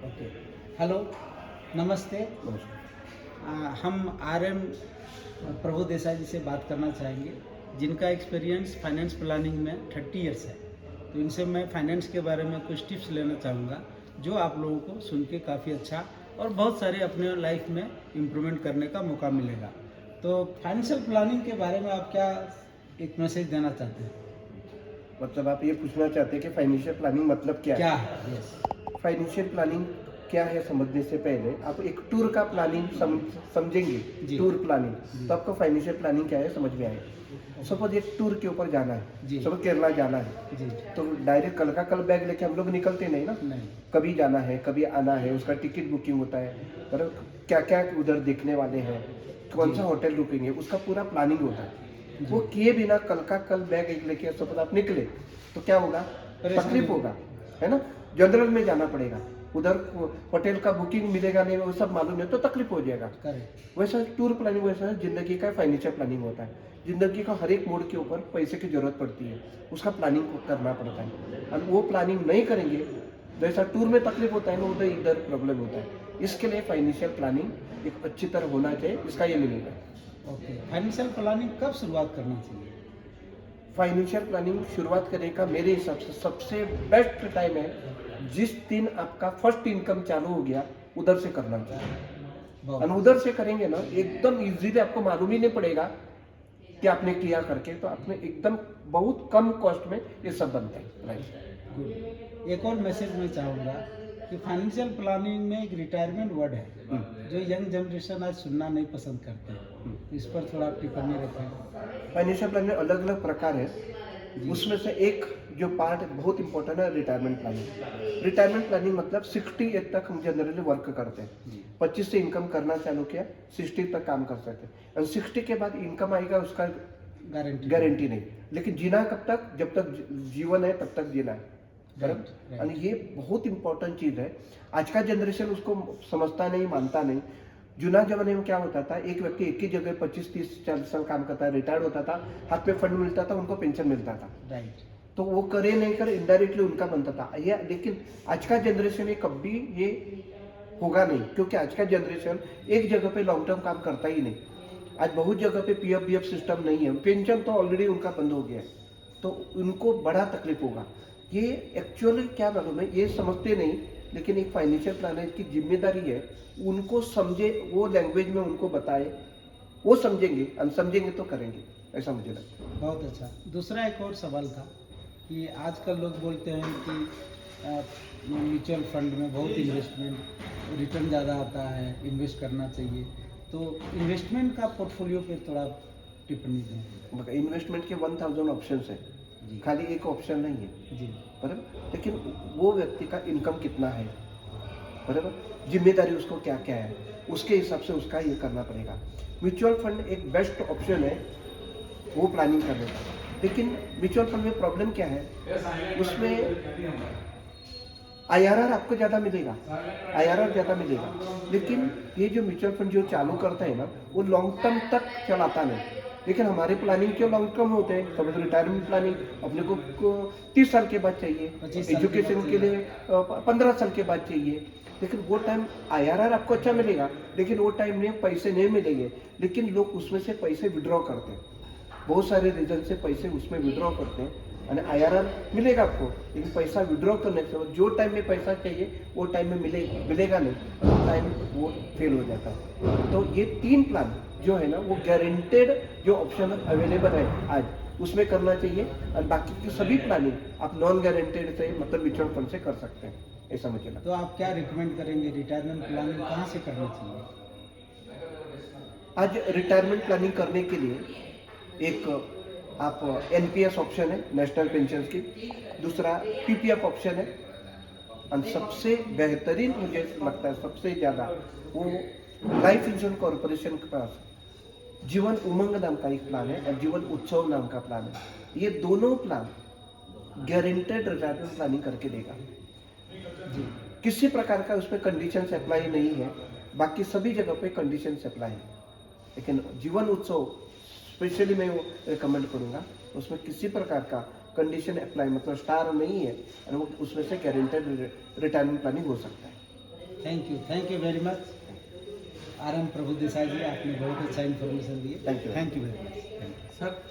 Okay. Hello, नमस्ते। हम RM प्रभु देसाई जी से बात करना चाहेंगे, जिनका एक्सपीरियंस फाइनेंस प्लानिंग में 30 इयर्स है। तो इनसे मैं फाइनेंस के बारे में कुछ टिप्स लेना चाहूँगा, जो आप लोगों को सुन के काफ़ी अच्छा और बहुत सारे अपने लाइफ में इम्प्रूवमेंट करने का मौका मिलेगा। तो फाइनेंशियल प्लानिंग के बारे में आप क्या एक मैसेज देना चाहते हैं? मतलब आप ये पूछना चाहते हैं कि फाइनेंशियल प्लानिंग मतलब क्या क्या है? है? यस। फाइनेंशियल प्लानिंग क्या है समझने से पहले आप एक टूर का प्लानिंग समझेंगे। जी। टूर जी। प्लानिंग तो आपको फाइनेंशियल प्लानिंग क्या है समझ में आएगा। सपोज एक टूर के ऊपर जाना है, जी। सपोज केरला जाना है, जी। तो डायरेक्ट कल का कल बैग लेके हम लोग निकलते नहीं ना। नहीं। कभी जाना है, कभी आना है, उसका टिकट बुकिंग होता है, पर क्या क्या उधर देखने वाले हैं, कौन जी। सा होटल रुकेंगे, उसका पूरा प्लानिंग होता है। जी। वो किए बिना कल का कल बैग एक लेके सपोज आप निकले तो क्या होगा? परेशानी तकलीफ होगी। होगा, है ना। जनरल में जाना पड़ेगा, उधर होटल का बुकिंग मिलेगा नहीं, वो सब मालूम है तो तकलीफ हो जाएगा। करेक्ट। वैसा टूर प्लानिंग वैसा जिंदगी का फाइनेंशियल प्लानिंग होता है। जिंदगी का हर एक मोड़ के ऊपर पैसे की जरूरत पड़ती है, उसका प्लानिंग करना पड़ता है। और वो प्लानिंग नहीं करेंगे, जैसा टूर में तकलीफ होता है ना, उधर इधर प्रॉब्लम होता है। इसके लिए फाइनेंशियल प्लानिंग एक अच्छी तरह होना चाहिए, इसका ये मीनिंग है। ओके। फाइनेंशियल प्लानिंग कब शुरुआत करना चाहिए? फाइनेंशियल प्लानिंग शुरुआत करने का मेरे हिसाब से सबसे बेस्ट टाइम है जिस दिन आपका फर्स्ट इनकम चालू हो गया, उधर से करना चाहिए। बहुत। और उधर से करेंगे ना, एकदम इजीली आपको मालूम ही नहीं पड़ेगा कि आपने किया करके, तो आपने एकदम बहुत कम कॉस्ट में ये सब बनता है। राइट। गुड। एक और मैसेज मैं चाहूँगा कि फाइनेंशियल प्लानिंग में एक रिटायरमेंट वर्ड है, जो यंग जनरेशन आज सुनना नहीं पसंद करते हैं। तो इस पर थोड़ा टिप्पणी रखें। फाइनेंशियल प्लान में अलग अलग प्रकार है। जी। उसमें से एक जो पार्ट बहुत इंपॉर्टेंट है, रिटायरमेंट प्लानिंग। रिटायरमेंट प्लानिंग मतलब 60 एज तक हम जनरली वर्क करते हैं। जी। 25 से इनकम करना चालू किया, 60 तक काम कर सकते हैं। और 60 के बाद इनकम आएगा उसका गारंटी नहीं। लेकिन जीना कब तक? जब तक जीवन है तब तक जीना है। राइट। और ये बहुत इंपॉर्टेंट चीज है। आज का जनरेशन उसको समझता नहीं, मानता नहीं। जुना जमाने में क्या होता था, एक व्यक्ति एक ही जगह 25 30 40 साल काम करता है, रिटायर्ड होता था, हाथ में फंड मिलता था, उनको पेंशन मिलता था। राइट। तो वो करे नहीं करे इनडायरेक्टली उनका बनता था ये। लेकिन आज का जनरेशन ये कभी ये होगा नहीं, क्योंकि आज का जनरेशन एक जगह पे लॉन्ग टर्म काम करता ही नहीं। आज बहुत जगह पे पीएफ बीएफ सिस्टम नहीं है, पेंशन तो ऑलरेडी उनका बंद हो गया है, तो उनको बड़ा तकलीफ होगा। ये एक्चुअली क्या मालूम है, ये समझते नहीं। लेकिन एक फाइनेंशियल प्लानर की जिम्मेदारी है, उनको समझे, वो लैंग्वेज में उनको बताए, वो समझेंगे, हम समझेंगे तो करेंगे, ऐसा मुझे लगता है। बहुत अच्छा। दूसरा एक और सवाल था कि आजकल लोग बोलते हैं कि म्यूचुअल फंड में बहुत इन्वेस्टमेंट रिटर्न ज़्यादा आता है, इन्वेस्ट करना चाहिए। तो इन्वेस्टमेंट का पोर्टफोलियो पे थोड़ा टिप्पणी दें। इन्वेस्टमेंट के 1000 ऑप्शन है, जी। खाली एक ऑप्शन नहीं है। जी। बराबर, लेकिन वो व्यक्ति का इनकम कितना है, बराबर, जिम्मेदारी उसको क्या क्या है, उसके हिसाब से उसका ये करना पड़ेगा। म्यूचुअल फंड एक बेस्ट ऑप्शन है वो प्लानिंग करने का। लेकिन म्यूचुअल फंड में प्रॉब्लम क्या है, उसमें आईआरआर आपको ज़्यादा मिलेगा, आईआरआर ज़्यादा मिलेगा। लेकिन ये जो म्यूचुअल फंड जो चालू करता है ना, वो लॉन्ग टर्म तक चलाता नहीं। लेकिन हमारे प्लानिंग क्यों लॉन्ग टर्म होते हैं? समझ, रिटायरमेंट प्लानिंग अपने को 30 साल के बाद चाहिए, 25 साल के एजुकेशन बाद के चाहिए। लिए 15 साल के बाद चाहिए। लेकिन वो टाइम आईआरआर आपको अच्छा मिलेगा, लेकिन वो टाइम में पैसे नहीं मिलेंगे। लेकिन लोग उसमें से पैसे विड्रॉ करते हैं, बहुत सारे रीजन से पैसे उसमें विड्रॉ करते हैं। और आईआरआर मिलेगा आपको, लेकिन पैसा विड्रॉ करने से जो टाइम में पैसा चाहिए वो टाइम में मिलेगा नहीं, और वो टाइम वो फेल हो जाता है। तो ये 3 प्लान जो है ना, वो गारंटेड जो ऑप्शन अवेलेबल है आज, उसमें करना चाहिए। और बाकी की सभी प्लानिंग आप नॉन गारंटेड से, मतलब म्यूचुअल फंड से कर सकते हैं, ऐसा मुझे लगता है। तो आप क्या रिकमेंड करेंगे, रिटायरमेंट प्लानिंग कहाँ से करनी चाहिए? आज रिटायरमेंट प्लानिंग करने के लिए एक आप एनपीएस ऑप्शन है, नेशनल पेंशन स्कीम। दूसरा पीपीएफ ऑप्शन है। और सबसे बेहतरीन मुझे लगता है, सबसे ज़्यादा, वो लाइफ इंश्योरेंस कॉर्पोरेशन के पास जीवन उमंग नाम का एक प्लान है, और जीवन उत्सव नाम का प्लान है। ये दोनों प्लान गारंटेड रिटायरमेंट प्लानिंग करके देगा। जी। किसी प्रकार का उसमें कंडीशंस अप्लाई नहीं है, बाकी सभी जगह पे कंडीशंस अप्लाई है। लेकिन जीवन उत्सव स्पेशली मैं वो रिकमेंड करूँगा, उसमें किसी प्रकार का कंडीशन अप्लाई, मतलब स्टार नहीं है, और वो उसमें से गारंटेड रिटायरमेंट प्लानिंग हो सकता है। Thank you very much RM प्रभु देसाई जी, आपने बहुत अच्छा इन्फॉर्मेशन दिए। Thank you. Thank you very much. Sir